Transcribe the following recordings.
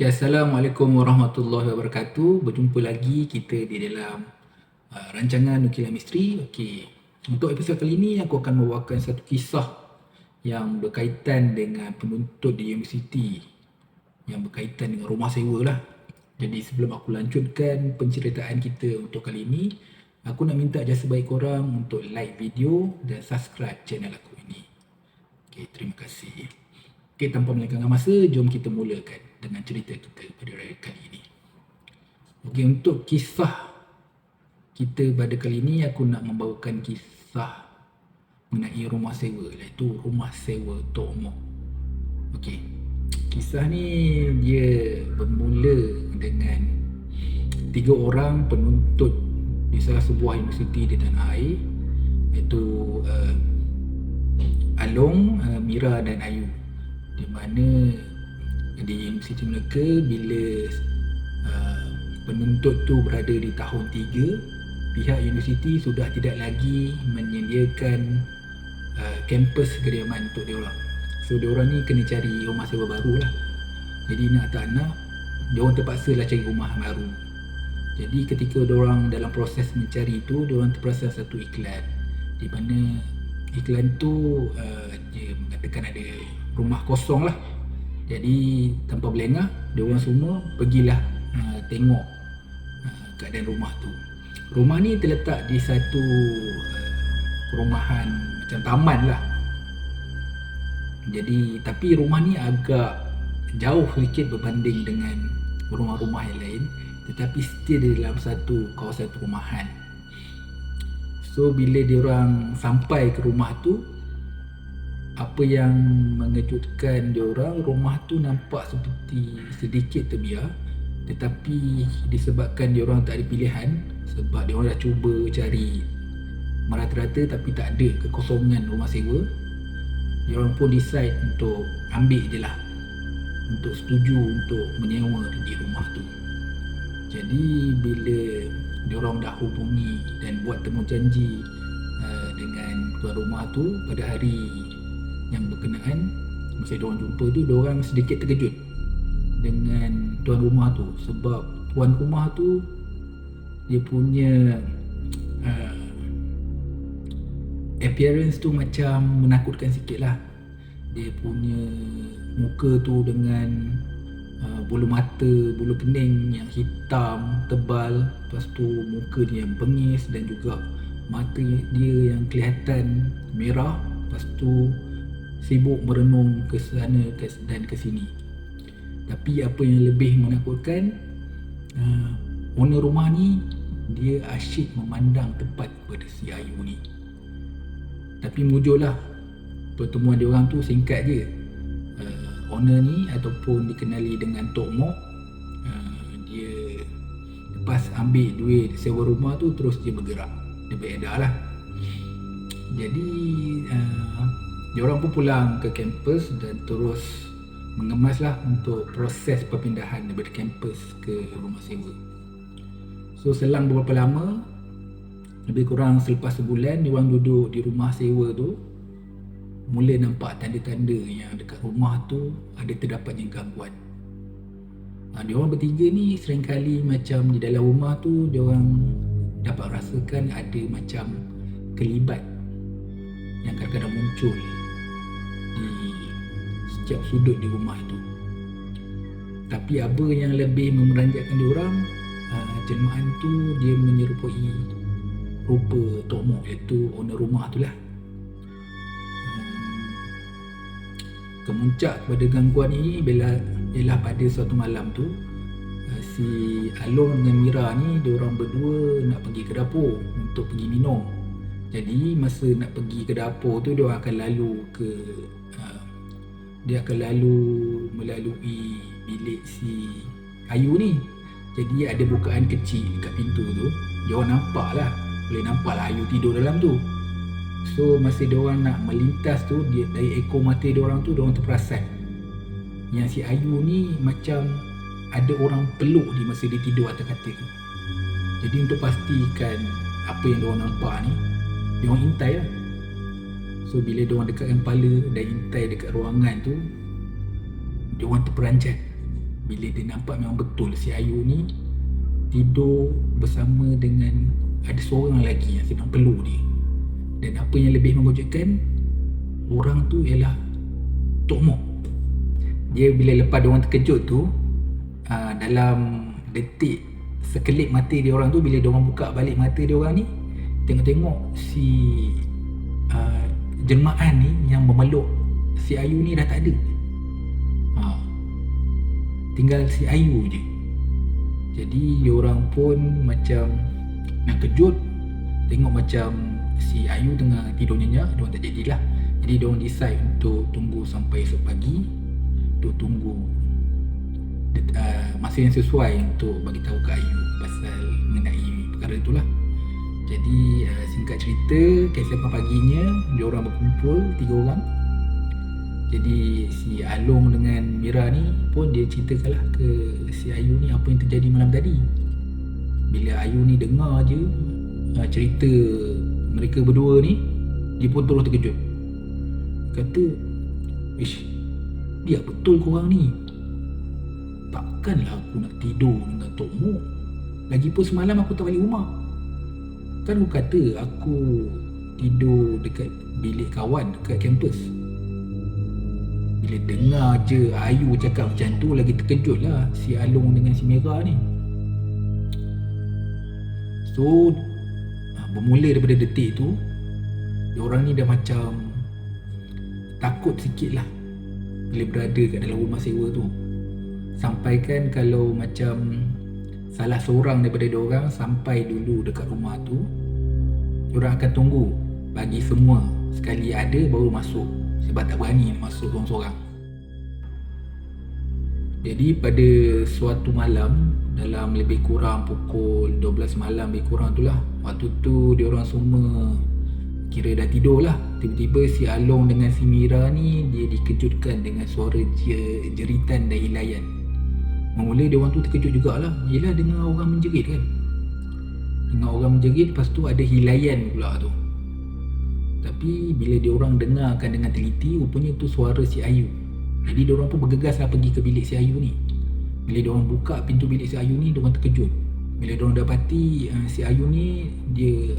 Okay, Assalamualaikum warahmatullahi wabarakatuh. Berjumpa lagi kita di dalam rancangan Nukilan Misteri. Okey, untuk episod kali ini aku akan membawakan satu kisah yang berkaitan dengan penuntut di universiti, yang berkaitan dengan rumah sewa lah. Jadi sebelum aku lanjutkan penceritaan kita untuk kali ini, aku nak minta jasa baik korang untuk like video dan subscribe channel aku ini. Okey, terima kasih. Okey, tanpa melengahkan masa, jom kita mulakan dengan cerita kita pada kali ini. Okey, untuk kisah kita pada kali ini, aku nak membawakan kisah mengenai rumah sewa, iaitu rumah sewa Tok Mok. Okey, kisah ni dia bermula dengan 3 orang penuntut di salah sebuah universiti di tanah air, iaitu Along, Mira dan Ayu, di mana di universiti mereka bila penuntut tu berada di tahun 3, pihak universiti sudah tidak lagi menyediakan kampus kediaman untuk diorang. So diorang ni kena cari rumah sewa baru lah. Jadi nak tak nak, diorang terpaksa lah cari rumah baru. Jadi ketika diorang dalam proses mencari tu, diorang terperasan satu iklan, di mana iklan tu dia mengatakan ada rumah kosong lah. Jadi tanpa berlengah, diorang semua pergilah tengok keadaan rumah tu. Rumah ni terletak di satu perumahan macam taman lah. Jadi tapi rumah ni agak jauh sedikit berbanding dengan rumah-rumah yang lain, tetapi still di dalam satu kawasan perumahan. So bila diorang sampai ke rumah tu, apa yang mengejutkan diorang, rumah tu nampak seperti sedikit terbiar, tetapi disebabkan diorang tak ada pilihan, sebab diorang dah cuba cari merata-rata tapi tak ada kekosongan rumah sewa, diorang pun decide untuk ambil je lah, untuk setuju untuk menyewa di rumah tu. Jadi bila diorang dah hubungi dan buat temu janji dengan tuan rumah tu pada hari yang berkenaan, masa diorang jumpa tu, diorang sedikit terkejut dengan tuan rumah tu, sebab tuan rumah tu dia punya appearance tu macam menakutkan sikit lah. Dia punya muka tu dengan bulu mata, bulu kening yang hitam tebal, lepas tu muka dia yang bengis dan juga mata dia yang kelihatan merah, lepas tu sibuk merenung ke sana dan ke sini. Tapi apa yang lebih menakutkan, owner rumah ni dia asyik memandang tepat kepada si Ayu ni. Tapi mujurlah pertemuan diorang tu singkat je. Owner ni ataupun dikenali dengan Tok Mok, dia lepas ambil duit sewa rumah tu, terus dia bergerak, dia beredar lah. Jadi diorang pun pulang ke kampus dan terus mengemas lah untuk proses perpindahan daripada kampus ke rumah sewa. So selang beberapa lama, lebih kurang selepas sebulan diorang duduk di rumah sewa tu, mula nampak tanda-tanda yang dekat rumah tu ada terdapatnya gangguan. Diorang bertiga ni seringkali macam di dalam rumah tu, diorang dapat rasakan ada macam kelibat yang kadang-kadang muncul di setiap sudut di rumah itu. Tapi apa yang lebih memeranjatkan diorang, jelmaan tu dia menyerupai rupa Tok Mok, iaitu owner rumah tu lah. Kemuncak kepada gangguan ini ialah pada suatu malam tu, si Along dengan Mira ni, diorang berdua nak pergi ke dapur untuk pergi minum. Jadi masa nak pergi ke dapur tu, dia akan melalui bilik si Ayu ni. Jadi ada bukaan kecil kat pintu tu, diorang boleh nampak lah Ayu tidur dalam tu. So masa diorang nak melintas tu, dari ekor mata diorang tu, diorang terperasan yang si Ayu ni macam ada orang peluk dia masa dia tidur atas katil tu. Jadi untuk pastikan apa yang diorang nampak ni, diorang intai lah. So bila diorang dekatkan kepala dan intai dekat ruangan tu, diorang terperanjat bila dia nampak memang betul si Ayu ni tidur bersama dengan ada seorang lagi yang sedang peluk dia. Dan apa yang lebih mengejutkan, orang tu ialah Tok Mok. Dia bila lepas dia orang terkejut tu, dalam detik sekelip mata dia orang tu, bila dia orang buka balik mata dia orang ni, tengok-tengok si jelmaan ni yang memeluk si Ayu ni dah tak ada. Tinggal si Ayu je. Jadi diorang pun macam nak kejut, tengok macam si Ayu tengah tidur nyenyak, diorang tak jadilah. Jadi diorang decide untuk tunggu sampai esok pagi, untuk tunggu masa yang sesuai untuk bagi tahu ke Ayu pasal mengenai perkara itulah. Jadi singkat cerita, keesokan paginya diorang berkumpul 3 orang. Jadi si Along dengan Mira ni pun dia ceritakanlah ke si Ayu ni apa yang terjadi malam tadi. Bila Ayu ni dengar je cerita mereka berdua ni, dia pun terus terkejut. Kata, "Ish, dia betul korang ni. Takkanlah aku nak tidur dengan Tok Mok. Lagipun semalam aku tak balik rumah. Kan aku kata aku tidur dekat bilik kawan dekat kampus." Bila dengar je Ayu cakap macam tu, lagi terkejut lah si Along dengan si Mira ni. So bermula daripada detik tu, diorang ni dah macam takut sikit lah bila berada kat dalam rumah sewa tu. Sampaikan kalau macam salah seorang daripada diorang sampai dulu dekat rumah tu, diorang akan tunggu bagi semua sekali ada baru masuk, sebab tak berani masuk seorang-seorang. Jadi pada suatu malam, dalam lebih kurang pukul 12 malam lebih kurang tu lah, waktu tu diorang semua kira dah tidur lah. Tiba-tiba si Along dengan si Mira ni dia dikejutkan dengan suara jeritan dan hilayan. Mula diorang tu terkejut jugalah. Yelah, dengar orang menjerit kan. Dengar orang menjerit, lepas tu ada hilayan pula tu. Tapi bila diorang dengarkan dengan teliti, rupanya tu suara si Ayu. Jadi diorang pun bergegas lah pergi ke bilik si Ayu ni. Bila diorang buka pintu bilik si Ayu ni, diorang terkejut. Bila diorang dapati si Ayu ni dia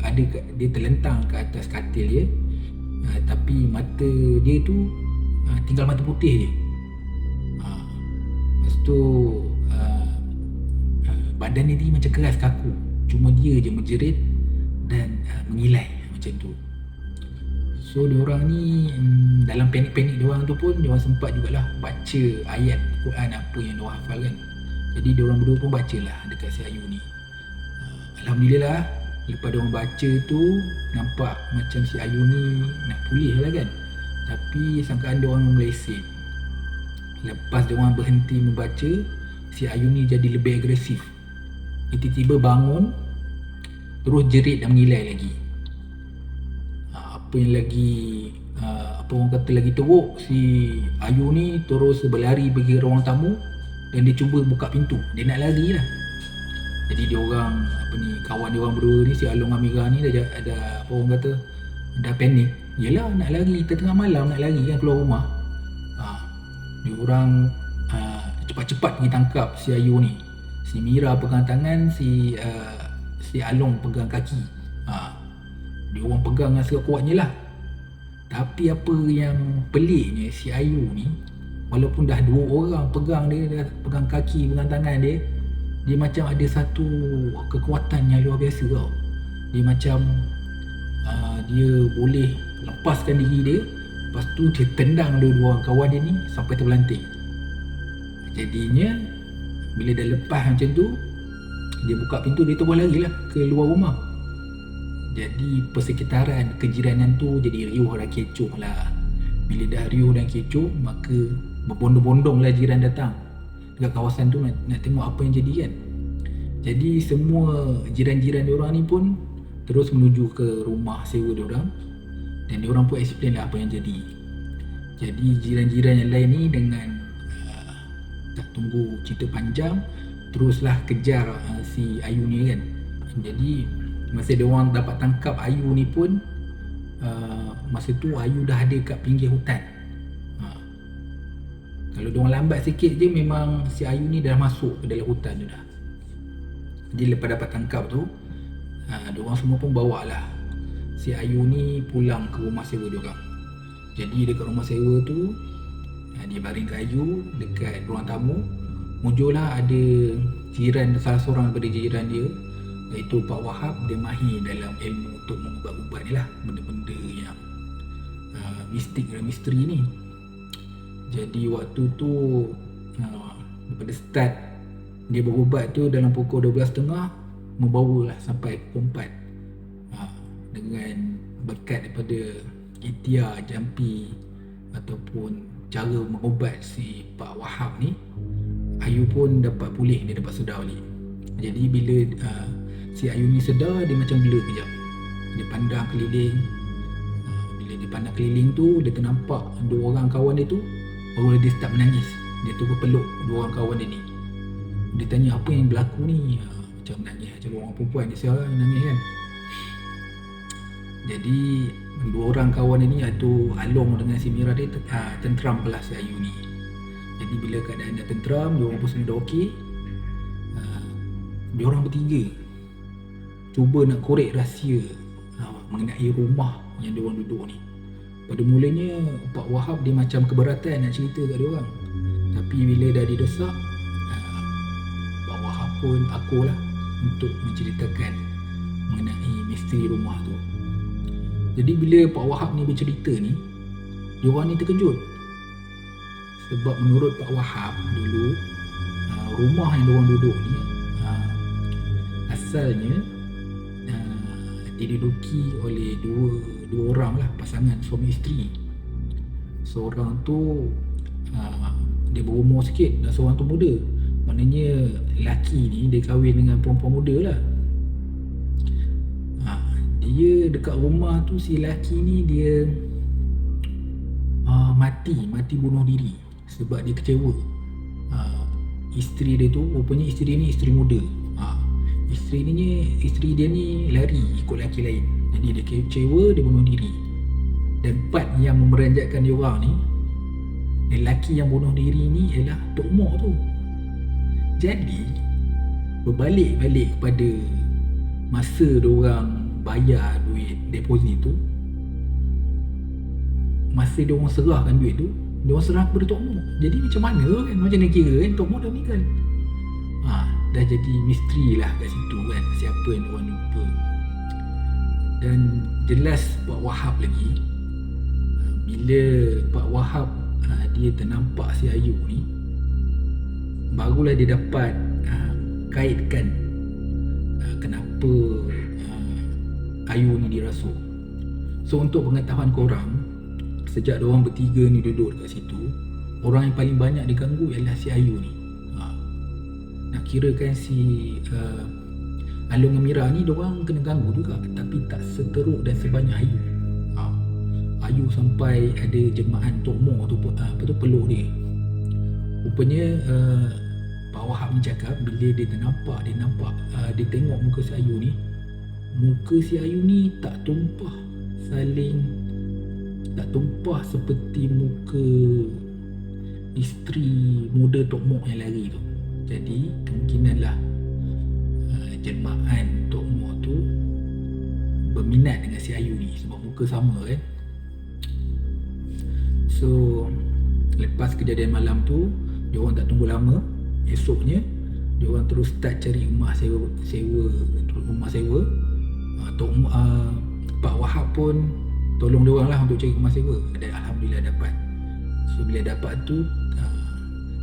terlentang ke atas katil dia, tapi mata dia tu tinggal mata putih je. Lepas tu badan dia ni macam keras kaku, cuma dia je menjerit dan mengilai macam tu. So diorang ni dalam panik-panik diorang tu pun diorang sempat jugalah baca ayat Quran apa yang diorang hafal kan. Jadi diorang berdua pun bacalah dekat si Ayu ni. Alhamdulillah, lepas diorang baca tu nampak macam si Ayu ni nak pulih lah kan. Tapi sangkaan diorang meleset. Lepas diorang berhenti membaca, si Ayu ni jadi lebih agresif. Tiba-tiba bangun, terus jerit dan mengilai lagi. Apa yang lagi apa orang kata lagi teruk, si Ayu ni terus berlari pergi ke ruang tamu dan dia cuba buka pintu. Dia nak lari lah. Jadi dia orang kawan dia orang berdua ni, si Along dan Mira ni dah ada apa orang kata, dah panik. Yelah, nak lari tengah malam, nak lari kan keluar rumah. Dia orang cepat-cepat pergi tangkap si Ayu ni. Si Mira pegang tangan, si Along pegang kaki. Dia orang pegang dengan sekuat-kuatnya lah. Tapi apa yang peliknya, si Ayu ni walaupun dah 2 orang pegang dia, dah pegang kaki, pegang tangan dia, dia macam ada satu kekuatan yang luar biasa tau. Dia macam dia boleh lepaskan diri dia, lepas tu dia tendang dua kawan dia ni sampai terbelanting. Jadinya bila dah lepas macam tu, dia buka pintu, dia terus lari lah ke luar rumah. Jadi persekitaran kejiranan tu jadi riuh dan kecoh lah. Bila dah riuh dan kecoh, maka berbondong-bondong lah jiran datang dekat kawasan tu nak tengok apa yang jadi kan. Jadi semua jiran-jiran diorang ni pun terus menuju ke rumah sewa diorang, dan diorang pun explain lah apa yang jadi. Jadi jiran-jiran yang lain ni dengan tak tunggu cerita panjang, teruslah kejar si Ayu ni kan. Jadi masa diorang dapat tangkap Ayu ni pun masa tu Ayu dah ada kat pinggir hutan. Kalau diorang lambat sikit je, memang si Ayu ni dah masuk ke dalam hutan tu dah. Jadi lepas dapat tangkap tu, diorang semua pun bawa lah si Ayu ni pulang ke rumah sewa diorang. Jadi dekat rumah sewa tu, dia baringkan Ayu dekat ruang tamu. Muncullah ada jiran, salah seorang daripada jiran dia, iaitu Pak Wahab. Dia mahir dalam ilmu untuk mengubat-ubat ni lah, benda-benda yang mistik dan misteri ni. Jadi waktu tu daripada start dia berubat tu dalam pukul 12.30, membawalah sampai pukul 4 dengan berkat daripada ikhtiar, jampi ataupun cara mengubat si Pak Wahab ni, Ayu pun dapat pulih, dia dapat sedar balik. Jadi bila si Ayu ni sedar, dia macam blur kejap. Dia pandang keliling. Bila dia pandang keliling tu, dia ternampak dua orang kawan dia tu. Baru dia start menangis. Dia tu berpeluk dua orang kawan dia ni. Dia tanya apa yang berlaku ni. Macam menangis, macam orang perempuan dia siapa menangis kan. Jadi dua orang kawan dia ni, iaitu Along dengan si Mira, dia tenteram belah si Ayu ni. Jadi bila keadaan dah tenteram, diorang pun semua dah okey, diorang bertiga cuba nak korek rahsia mengenai rumah yang diorang duduk ni. Pada mulanya Pak Wahab dia macam keberatan nak cerita kat diorang, tapi bila dah didesak, Pak Wahab pun akulah untuk menceritakan mengenai misteri rumah tu. Jadi bila Pak Wahab ni bercerita ni, diorang ni terkejut. Sebab menurut Pak Wahab dulu, rumah yang diorang duduk ni asalnya diduduki oleh dua orang lah, pasangan suami isteri. Seorang tu dia berumur sikit dan seorang tu muda. Maknanya lelaki ni dia kahwin dengan perempuan muda lah. Dia dekat rumah tu, si lelaki ni dia mati bunuh diri sebab dia kecewa. Isteri dia tu, rupanya isteri ni isteri muda. Isteri dia ni lari ikut lelaki lain. Jadi dia kecewa, dia bunuh diri. Dan part yang memeranjatkan dia orang ni, lelaki yang bunuh diri ni ialah Tok Mok tu. Jadi berbalik-balik kepada masa diorang bayar duit deposit tu, masa diorang serahkan duit tu, diorang serah kepada Tok Mok. Jadi macam mana kan, macam nak kira kan Tok Mok dah meninggal. Dah jadi misteri lah kat situ kan, siapa yang diorang lupa. Dan jelas Pak Wahab lagi, bila Pak Wahab dia ternampak si Ayu ni, barulah dia dapat kaitkan kenapa Ayu ni dirasuk. So untuk pengetahuan korang, sejak diorang bertiga ni duduk dekat situ, orang yang paling banyak diganggu ialah si Ayu ni. Nak kirakan si Along dan Mira ni, diorang kena ganggu juga, tapi tak seteruk dan sebanyak Ayu. Ayu sampai ada jemaah Tok Mok tu peluk dia. Rupanya Pak Wahab ni cakap, bila dia nampak dia tengok muka si Ayu ni, muka si Ayu ni tak tumpah seperti muka isteri muda Tok Mok yang lari tu. Jadi kemungkinanlah jemaah Tok Mok tu berminat dengan si Ayu ni sebab muka sama kan. So lepas kejadian malam tu, diorang tak tunggu lama. Esoknya diorang terus start cari rumah sewa. Pak Wahab pun tolong diorang lah untuk cari rumah sewa, dan alhamdulillah dapat. So bila dapat tu,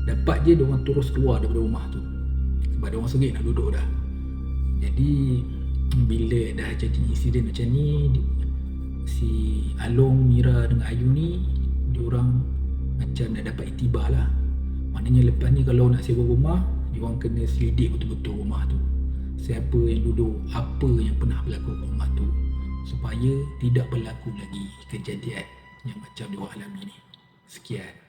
dapat je diorang terus keluar daripada rumah tu sebab diorang sengit nak duduk dah. Jadi bila dah jadi insiden macam ni, si Along, Mira dengan Ayu ni, diorang macam nak dapat iktibar lah. Maknanya lepas ni kalau nak sewa rumah, diorang kena selidik betul-betul rumah tu, siapa yang duduk, apa yang pernah berlaku kat rumah tu, supaya tidak berlaku lagi kejadian yang macam diorang alami ni. Sekian.